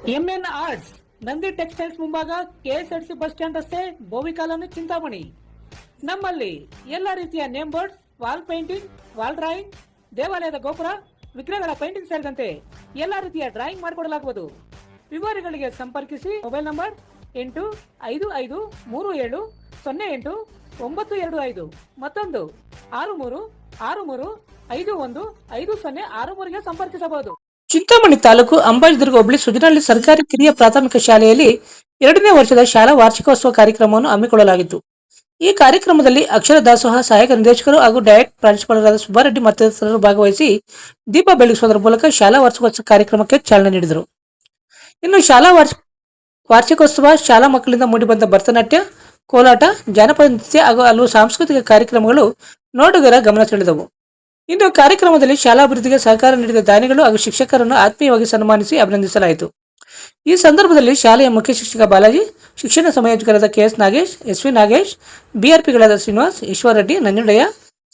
MN arts Nandi textiles ಮುಂಭಾಗ KSRTC bus stand ರಸ್ತೆ Bhovi colony Chintamani. ನಮ್ಮಲ್ಲಿ ಎಲ್ಲ ರೀತಿಯ name board, wall painting, wall drawing, ದೇವಾಲಯದ ಗೋಪುರ, ವಿಗ್ರಹಗಳ ಪೇಂಟಿಂಗ್ ಸೇರಿದಂತೆ ಎಲ್ಲ ರೀತಿಯ ಡ್ರಾಯಿಂಗ್ ಮಾಡಿಕೊಡಲಾಗುವುದು. ವಿವರಗಳಿಗೆ ಸಂಪರ್ಕಿಸಿ. ಮೊಬೈಲ್ ನಂಬರ್ 8553708925 ಮತ್ತೊಂದು 6363515063ಗೆ ಸಂಪರ್ಕಿಸಬಹುದು. ಚಿಂತಾಮಣಿ ತಾಲೂಕು ಅಂಬಾಜಿದುರ್ಗ ಹೋಬಳಿ ಸುಜನಹಳ್ಳಿ ಸರ್ಕಾರಿ ಕಿರಿಯ ಪ್ರಾಥಮಿಕ ಶಾಲೆಯಲ್ಲಿ 2ನೇ ವರ್ಷದ ಶಾಲಾ ವಾರ್ಷಿಕೋತ್ಸವ ಕಾರ್ಯಕ್ರಮವನ್ನು ಹಮ್ಮಿಕೊಳ್ಳಲಾಗಿತ್ತು. ಈ ಕಾರ್ಯಕ್ರಮದಲ್ಲಿ ಅಕ್ಷರ ದಾಸೋಹ ಸಹಾಯಕ ನಿರ್ದೇಶಕರು ಹಾಗೂ ಡಯಟ್ ಪ್ರಾಂಶುಪಾಲರಾದ ಸುಬ್ಬಾರೆಡ್ಡಿ ಮತ್ತಿತರರು ಭಾಗವಹಿಸಿ ದೀಪ ಬೆಳಗಿಸುವುದರ ಮೂಲಕ ಶಾಲಾ ವಾರ್ಷಿಕೋತ್ಸವ ಕಾರ್ಯಕ್ರಮಕ್ಕೆ ಚಾಲನೆ ನೀಡಿದರು. ಇನ್ನು ಶಾಲಾ ವಾರ್ಷಿಕೋತ್ಸವ ಶಾಲಾ ಮಕ್ಕಳಿಂದ ಮೂಡಿಬಂದ ಭರತನಾಟ್ಯ, ಕೋಲಾಟ, ಜಾನಪದ ನೃತ್ಯ ಹಾಗೂ ಹಲವು ಸಾಂಸ್ಕೃತಿಕ ಕಾರ್ಯಕ್ರಮಗಳು ನೋಡುಗರ ಗಮನ ಸೆಳೆದವು. ಇನ್ನು ಕಾರ್ಯಕ್ರಮದಲ್ಲಿ ಶಾಲಾಭಿವೃದ್ಧಿಗೆ ಸಹಕಾರ ನೀಡಿದ ದಾನಿಗಳು ಹಾಗೂ ಶಿಕ್ಷಕರನ್ನು ಆತ್ಮೀಯವಾಗಿ ಸನ್ಮಾನಿಸಿ ಅಭಿನಂದಿಸಲಾಯಿತು. ಈ ಸಂದರ್ಭದಲ್ಲಿ ಶಾಲೆಯ ಮುಖ್ಯ ಶಿಕ್ಷಕ ಬಾಲಾಜಿ, ಶಿಕ್ಷಣ ಸಂಯೋಜಕರಾದ ಕೆಎಸ್ ನಾಗೇಶ್, ಎಸ್ವಿ ನಾಗೇಶ್, ಬಿಆರ್ಪಿಗಳಾದ ಶ್ರೀನಿವಾಸ್, ಈಶ್ವರ ರೆಡ್ಡಿ, ನಂಜುಂಡಯ್ಯ,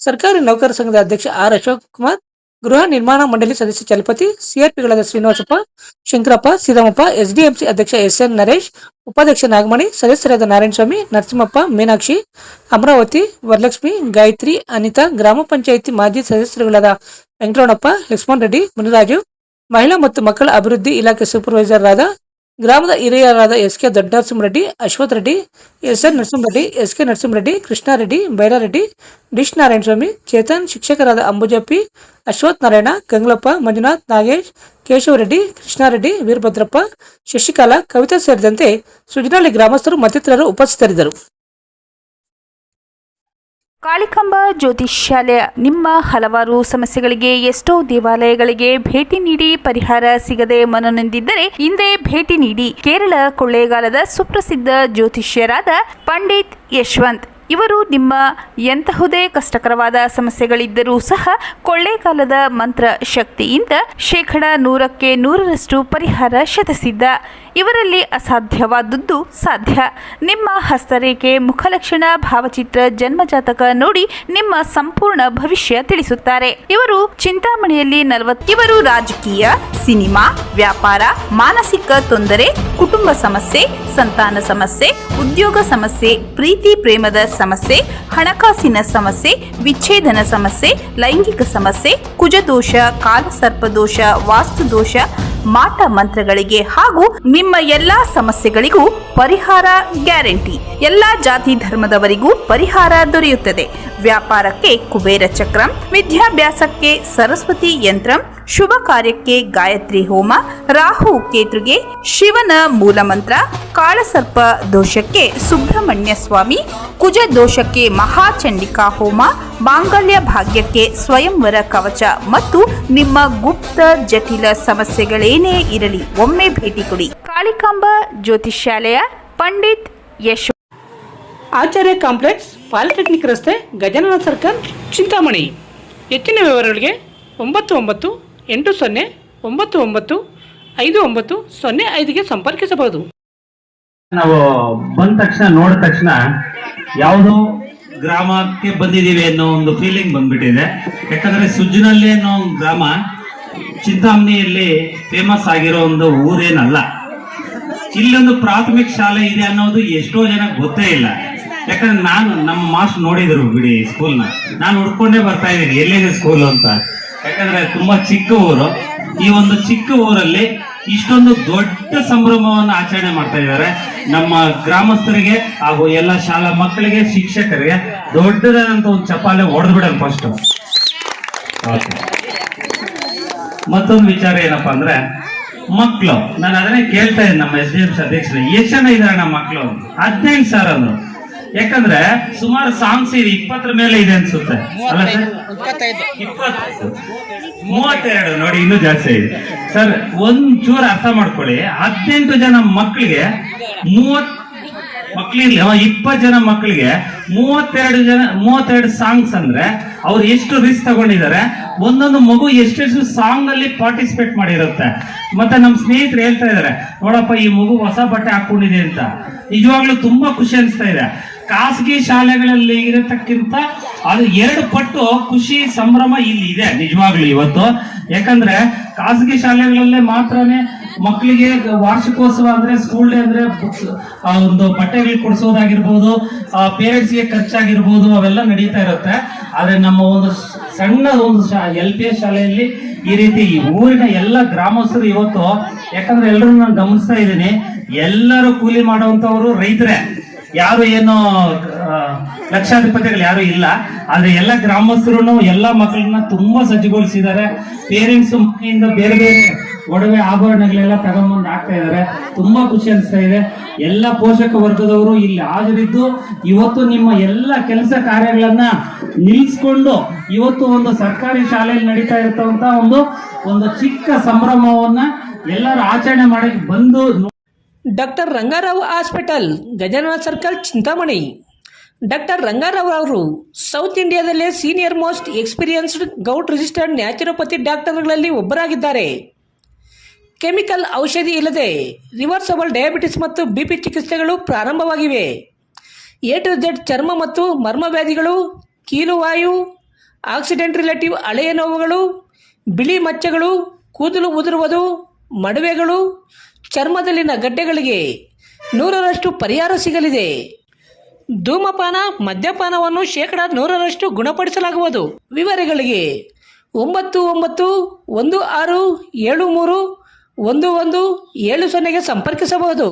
ಸರ್ಕಾರಿ ನೌಕರ ಸಂಘದ ಅಧ್ಯಕ್ಷ ಆರ್ ಅಶೋಕ್ ಕುಮಾರ್, ಗೃಹ ನಿರ್ಮಾಣ ಮಂಡಳಿ ಸದಸ್ಯ ಚಲಪತಿ, ಸಿಆರ್ಪಿಗಳಾದ ಶ್ರೀನಿವಾಸಪ್ಪ, ಶಂಕರಪ್ಪ, ಸಿದ್ದಮ್ಮಪ್ಪ, ಎಸ್ಡಿಎಂಸಿ ಅಧ್ಯಕ್ಷ ಎಸ್ಎನ್ ನರೇಶ್, ಉಪಾಧ್ಯಕ್ಷ ನಾಗಮಣಿ, ಸದಸ್ಯರಾದ ನಾರಾಯಣಸ್ವಾಮಿ, ನರಸಿಂಹಪ್ಪ, ಮೀನಾಕ್ಷಿ, ಅಮರಾವತಿ, ವರಲಕ್ಷ್ಮಿ, ಗಾಯತ್ರಿ, ಅನಿತಾ, ಗ್ರಾಮ ಪಂಚಾಯಿತಿ ಮಾಜಿ ಸದಸ್ಯರುಗಳಾದ ವೆಂಕಟರಮಣಪ್ಪ, ಲಕ್ಷ್ಮಣ್ ರೆಡ್ಡಿ, ಮುನಿರಾಜು, ಮಹಿಳಾ ಮತ್ತು ಮಕ್ಕಳ ಅಭಿವೃದ್ಧಿ ಇಲಾಖೆ ಸೂಪರ್ವೈಸರ್ ಆದ ಗ್ರಾಮದ ಹಿರಿಯರಾದ SK Doddanarasimhareddy, Ashwath Reddy, SN Narasimhareddy, SK Narasimhareddy, Krishnareddy, Byrareddy, dish Narayanaswamy, Chetan, ಶಿಕ್ಷಕರಾದ ಅಂಬುಜಪ್ಪಿ, ಅಶ್ವಥ್ ನಾರಾಯಣ, ಗಂಗ್ಲಪ್ಪ, ಮಂಜುನಾಥ್, ನಾಗೇಶ್, ಕೇಶವರೆಡ್ಡಿ, ಕೃಷ್ಣಾರೆಡ್ಡಿ, ವೀರಭದ್ರಪ್ಪ, ಶಶಿಕಲಾ, ಕವಿತಾ ಸೇರಿದಂತೆ ಸುಜನಹಳ್ಳಿ ಗ್ರಾಮಸ್ಥರು ಮತ್ತಿತರರು ಉಪಸ್ಥಿತರಿದ್ದರು. ಕಾಳಿಕಾಂಬಾ ಜ್ಯೋತಿಷ್ಯಾಲಯ ನಿಮ್ಮ ಹಲವಾರು ಸಮಸ್ಯೆಗಳಿಗೆ ಎಷ್ಟೋ ದೇವಾಲಯಗಳಿಗೆ ಭೇಟಿ ನೀಡಿ ಪರಿಹಾರ ಸಿಗದೆ ಮನನೊಂದಿದ್ದರೆ ಹಿಂದೆ ಭೇಟಿ ನೀಡಿ. ಕೇರಳ ಕೊಳ್ಳೇಗಾಲದ ಸುಪ್ರಸಿದ್ಧ ಜ್ಯೋತಿಷ್ಯರಾದ ಪಂಡಿತ್ ಯಶವಂತ್ ಇವರು ನಿಮ್ಮ ಎಂತಹುದೇ ಕಷ್ಟಕರವಾದ ಸಮಸ್ಯೆಗಳಿದ್ದರೂ ಸಹ ಕೊಳ್ಳೇಗಾಲದ ಮಂತ್ರ ಶಕ್ತಿಯಿಂದ 100% ಪರಿಹಾರ ಶತಸಿದ್ಧ. ಇವರಲ್ಲಿ ಅಸಾಧ್ಯವಾದದ್ದು ಸಾಧ್ಯ. ನಿಮ್ಮ ಹಸ್ತರೇಖೆ, ಮುಖಲಕ್ಷಣ, ಭಾವಚಿತ್ರ, ಜನ್ಮಜಾತಕ ನೋಡಿ ನಿಮ್ಮ ಸಂಪೂರ್ಣ ಭವಿಷ್ಯ ತಿಳಿಸುತ್ತಾರೆ. ಇವರು ಚಿಂತಾಮಣಿಯಲ್ಲಿ ಇವರು ರಾಜಕೀಯ, ಸಿನಿಮಾ, ವ್ಯಾಪಾರ, ಮಾನಸಿಕ ತೊಂದರೆ, ಕುಟುಂಬ ಸಮಸ್ಯೆ, ಸಂತಾನ ಸಮಸ್ಯೆ, ಉದ್ಯೋಗ ಸಮಸ್ಯೆ, ಪ್ರೀತಿ ಪ್ರೇಮದ ಸಮಸ್ಯೆ, ಹಣಕಾಸಿನ ಸಮಸ್ಯೆ, ವಿಚ್ಛೇದನ ಸಮಸ್ಯೆ, ಲೈಂಗಿಕ ಸಮಸ್ಯೆ, ಕುಜದೋಷ, ಕಾಲಸರ್ಪದೋಷ, ವಾಸ್ತುದೋಷ, ಮಾಟ ಮಂತ್ರಗಳಿಗೆ ಹಾಗೂ ನಿಮ್ಮ ಎಲ್ಲಾ ಸಮಸ್ಯೆಗಳಿಗೂ ಪರಿಹಾರ ಗ್ಯಾರಂಟಿ. ಎಲ್ಲಾ ಜಾತಿ ಧರ್ಮದವರಿಗೂ ಪರಿಹಾರ ದೊರೆಯುತ್ತದೆ. ವ್ಯಾಪಾರಕ್ಕೆ ಕುಬೇರ ಚಕ್ರಂ, ವಿದ್ಯಾಭ್ಯಾಸಕ್ಕೆ ಸರಸ್ವತಿ ಯಂತ್ರಂ, ಶುಭ ಕಾರ್ಯಕ್ಕೆ ಗಾಯತ್ರಿ ಹೋಮ, ರಾಹು ಕೇತುಗೆ ಶಿವನ ಮೂಲಮಂತ್ರ, ಕಾಳಸರ್ಪ ದೋಷಕ್ಕೆ ಸುಬ್ರಹ್ಮಣ್ಯ ಸ್ವಾಮಿ, ಕುಜ ದೋಷಕ್ಕೆ ಮಹಾಚಂಡಿಕಾ ಹೋಮ, ಮಾಂಗಲ್ಯ ಭಾಗ್ಯಕ್ಕೆ ಸ್ವಯಂವರ ಕವಚ ಮತ್ತು ನಿಮ್ಮ ಗುಪ್ತ ಜಟಿಲ ಸಮಸ್ಯೆಗಳೇನೇ ಇರಲಿ ಒಮ್ಮೆ ಭೇಟಿ ಕೊಡಿ. ಕಾಳಿಕಾಂಬಾ ಜ್ಯೋತಿಷ್ಯಾಲಯ, ಪಂಡಿತ್ ಯಶ್, ಆಚಾರ್ಯ ಕಾಂಪ್ಲೆಕ್ಸ್, ಪಾಲಿಟೆಕ್ನಿಕ್ ರಸ್ತೆ, ಗಜಾನನ ಸರ್ಕಲ್, ಚಿಂತಾಮಣಿ. ಹೆಚ್ಚಿನ ವಿವರಗಳಿಗೆ 9980995905ಗೆ ಸಂಪರ್ಕಿಸಬಹುದು. ನಾವು ಬಂದ ತಕ್ಷಣ ನೋಡಿದ ತಕ್ಷಣ ಯಾವುದೋ ಗ್ರಾಮಕ್ಕೆ ಬಂದಿದ್ದೀವಿ ಅನ್ನೋ ಒಂದು ಫೀಲಿಂಗ್ ಬಂದ್ಬಿಟ್ಟಿದೆ. ಯಾಕಂದ್ರೆ ಸುಜ್ಜಿನಲ್ಲಿ ಅನ್ನೋ ಒಂದು ಗ್ರಾಮ ಚಿಂತಾಮಣಿಯಲ್ಲಿ ಫೇಮಸ್ ಆಗಿರೋ ಒಂದು ಊರೇನಲ್ಲ. ಇಲ್ಲೊಂದು ಪ್ರಾಥಮಿಕ ಶಾಲೆ ಇದೆ ಅನ್ನೋದು ಎಷ್ಟೋ ಜನ ಗೊತ್ತೇ ಇಲ್ಲ. ಯಾಕಂದ್ರೆ ನಮ್ಮ ಮಾಸ್ಟರ್ ನೋಡಿದ್ರು ಬಿಡಿ ಸ್ಕೂಲ್ನ, ನಾನು ಹುಡ್ಕೊಂಡೇ ಬರ್ತಾ ಇದ್ದೀನಿ ಎಲ್ಲಿದೆ ಸ್ಕೂಲ್ ಅಂತ. ಯಾಕಂದ್ರೆ ತುಂಬಾ ಚಿಕ್ಕ ಊರು. ಈ ಒಂದು ಚಿಕ್ಕ ಊರಲ್ಲಿ ಇಷ್ಟೊಂದು ದೊಡ್ಡ ಸಂಭ್ರಮವನ್ನು ಆಚರಣೆ ಮಾಡ್ತಾ ಇದ್ದಾರೆ. ನಮ್ಮ ಗ್ರಾಮಸ್ಥರಿಗೆ ಹಾಗೂ ಎಲ್ಲ ಶಾಲಾ ಮಕ್ಕಳಿಗೆ, ಶಿಕ್ಷಕರಿಗೆ ದೊಡ್ಡದಾದಂತ ಒಂದು ಚಪ್ಪಾಳೆ ಹೊಡೆದು ಬಿಡೋಣ ಫಸ್ಟ್. ಮತ್ತೊಂದು ವಿಚಾರ ಏನಪ್ಪಾ ಅಂದ್ರೆ ಮಕ್ಕಳು, ನಾನು ಅದನ್ನೇ ಕೇಳ್ತಾ ಇದ್ದೀನಿ ನಮ್ಮ SDMC ಅಧ್ಯಕ್ಷರು, ಎಷ್ಟು ಜನ ಇದ್ದಾರೆ ನಮ್ಮ ಮಕ್ಕಳು? 15 ಸರ್ ಅಂದ್ರು. ಯಾಕಂದ್ರೆ ಸುಮಾರು ಸಾಂಗ್ಸ್ ಇದೆ 20 ಮೇಲೆ ಇದೆ ಅನ್ಸುತ್ತೆ ಅಲ್ಲ ಸರ್? 32 ನೋಡಿ, ಇನ್ನೂ ಜಾಸ್ತಿ ಇದೆ ಸರ್. ಒಂಚೂರು ಅರ್ಥ ಮಾಡ್ಕೊಳ್ಳಿ, 18 ಜನ ಮಕ್ಕಳಿಗೆ 20 ಜನ ಮಕ್ಕಳಿಗೆ 32 ಸಾಂಗ್ಸ್ ಅಂದ್ರೆ ಅವ್ರು ಎಷ್ಟು ರಿಸ್ಕ್ ತಗೊಂಡಿದ್ದಾರೆ. ಒಂದೊಂದು ಮಗು ಎಷ್ಟೆಷ್ಟು ಸಾಂಗ್ ಅಲ್ಲಿ ಪಾರ್ಟಿಸಿಪೇಟ್ ಮಾಡಿರುತ್ತೆ. ಮತ್ತೆ ನಮ್ಮ ಸ್ನೇಹಿತರು ಹೇಳ್ತಾ ಇದಾರೆ, ನೋಡಪ್ಪ ಈ ಮಗು ಹೊಸ ಬಟ್ಟೆ ಹಾಕೊಂಡಿದೆ ಅಂತ. ನಿಜವಾಗ್ಲೂ ತುಂಬಾ ಖುಷಿ ಅನಿಸ್ತಾ ಇದೆ. ಖಾಸಗಿ ಶಾಲೆಗಳಲ್ಲಿ ಇರತಕ್ಕಿಂತ ಅದು 2 ಪಟ್ಟು ಖುಷಿ ಸಂಭ್ರಮ ಇಲ್ಲಿ ಇದೆ ನಿಜವಾಗ್ಲೂ ಇವತ್ತು. ಯಾಕಂದ್ರೆ ಖಾಸಗಿ ಶಾಲೆಗಳಲ್ಲೇ ಮಾತ್ರನೇ ಮಕ್ಕಳಿಗೆ ವಾರ್ಷಿಕೋತ್ಸವ ಅಂದ್ರೆ ಸ್ಕೂಲ್ ಡೇ ಅಂದ್ರೆ ಬುಕ್ಸ್ ಒಂದು ಬಟ್ಟೆಗಳು ಕೊಡಿಸೋದಾಗಿರ್ಬೋದು, ಪೇರೆಂಟ್ಸ್ಗೆ ಖರ್ಚಾಗಿರ್ಬೋದು, ಅವೆಲ್ಲ ನಡೀತಾ ಇರುತ್ತೆ. ಆದ್ರೆ ನಮ್ಮ ಒಂದು ಸಣ್ಣ ಒಂದು LPS ಶಾಲೆಯಲ್ಲಿ ಈ ರೀತಿ ಈ ಊರಿನ ಎಲ್ಲ ಗ್ರಾಮಸ್ಥರು ಇವತ್ತು, ಯಾಕಂದ್ರೆ ಎಲ್ಲರೂ ನಾನು ಗಮನಿಸ್ತಾ ಇದ್ದೀನಿ, ಎಲ್ಲರೂ ಕೂಲಿ ಮಾಡುವಂತವರು ರೈತರೇ, ಯಾರು ಏನು ಲಕ್ಷಾಧಿಪತಿಗಳು ಯಾರು ಇಲ್ಲ. ಆದ್ರೆ ಎಲ್ಲ ಗ್ರಾಮಸ್ಥರು ಎಲ್ಲ ಮಕ್ಕಳನ್ನ ತುಂಬಾ ಸಜ್ಜುಗೊಳಿಸಿದ್ದಾರೆ. ಪೇರೆಂಟ್ಸ್ ಮನೆಯಿಂದ ಬೇರೆ ಬೇರೆ ಒಡವೆ ಆಭರಣಗಳೆಲ್ಲ ತಗೊಂಡ್ಬಂದು ಹಾಕ್ತಾ ಇದ್ದಾರೆ. ತುಂಬಾ ಖುಷಿ ಅನಿಸ್ತಾ ಇದೆ. ಎಲ್ಲ ಪೋಷಕ ವರ್ಗದವರು ಇಲ್ಲಿ ಹಾಜರಿದ್ದು ಇವತ್ತು ನಿಮ್ಮ ಎಲ್ಲ ಕೆಲಸ ಕಾರ್ಯಗಳನ್ನ ನಿಲ್ಲಿಸ್ಕೊಂಡು ಇವತ್ತು ಒಂದು ಸರ್ಕಾರಿ ಶಾಲೆಯಲ್ಲಿ ನಡೀತಾ ಇರ್ತವಂತ ಒಂದು ಚಿಕ್ಕ ಸಂಭ್ರಮವನ್ನ ಎಲ್ಲರೂ ಆಚರಣೆ ಮಾಡಿ ಬಂದು. Doctor Rangarao hospital, Gajanana circle, Chintamani. Doctor Rangarao ಅವರು ಸೌತ್ ಇಂಡಿಯಾದಲ್ಲೇ senior most experienced govt registered naturopathy ಡಾಕ್ಟರ್ಗಳಲ್ಲಿ ಒಬ್ಬರಾಗಿದ್ದಾರೆ. ಕೆಮಿಕಲ್ ಔಷಧಿ ಇಲ್ಲದೆ ರಿವರ್ಸಬಲ್ ಡಯಾಬಿಟಿಸ್ ಮತ್ತು BP ಚಿಕಿತ್ಸೆಗಳು ಪ್ರಾರಂಭವಾಗಿವೆ. A to Z ಚರ್ಮ ಮತ್ತು ಮರ್ಮವ್ಯಾಧಿಗಳು, ಕೀಲುವಾಯು, ಆಕ್ಸಿಡೆಂಟ್ ರಿಲೇಟಿವ್ ಹಳೆಯ ನೋವುಗಳು, ಬಿಳಿ ಮಚ್ಚೆಗಳು, ಕೂದಲು ಉದುರುವುದು, ಮಡುವೆಗಳು, ಚರ್ಮದಲ್ಲಿನ ಗಡ್ಡೆಗಳಿಗೆ 100% ಪರಿಹಾರ ಸಿಗಲಿದೆ. ಧೂಮಪಾನ, ಮದ್ಯಪಾನವನ್ನು 100% ಗುಣಪಡಿಸಲಾಗುವುದು. ವಿವರಗಳಿಗೆ 9916731170 ಸಂಪರ್ಕಿಸಬಹುದು.